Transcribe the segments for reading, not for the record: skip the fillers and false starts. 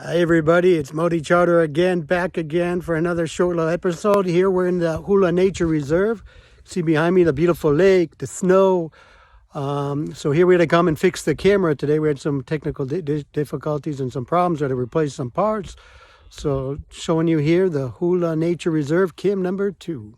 Hi everybody, it's Motti Charter again, back again for another short little episode. Here we're in the Hula Nature Reserve. See behind me the beautiful lake, the snow. So here we're going to come and fix the camera today. We had some technical difficulties and some problems. We had to replace some parts. So showing you here the Hula Nature Reserve, cam number 2.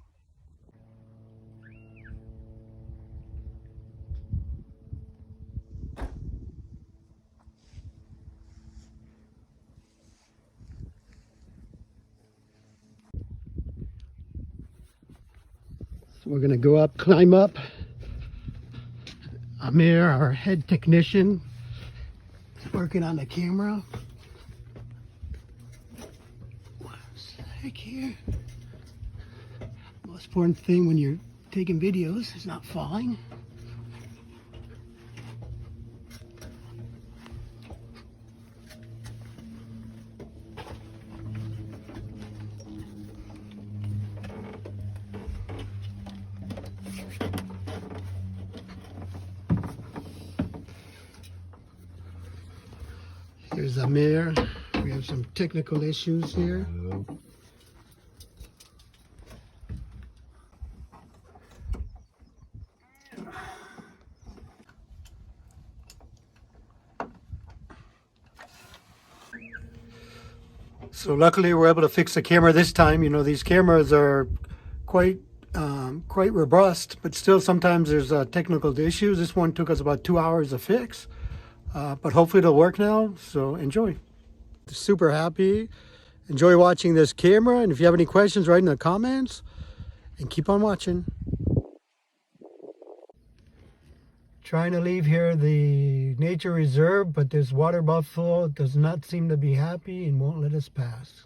So we're going to go up, climb up. Amir, our head technician, is working on the camera. One sec here. Most important thing when you're taking videos is not falling. Here's Amir. We have some technical issues here. So luckily we're able to fix the camera this time. You know, these cameras are quite robust, but still sometimes there's technical issues. This one took us about 2 hours to fix, but hopefully it'll work now. So enjoy. Super happy. Enjoy watching this camera, and if you have any questions, write in the comments and keep on watching. Trying to leave here the nature reserve, but this water buffalo does not seem to be happy and won't let us pass.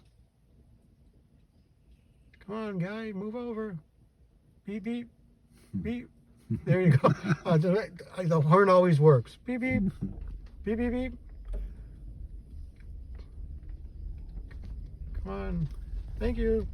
Come on, guy, move over. Beep, beep, beep. There you go. The horn always works. Beep, beep, beep, beep, beep. Come on. Thank you.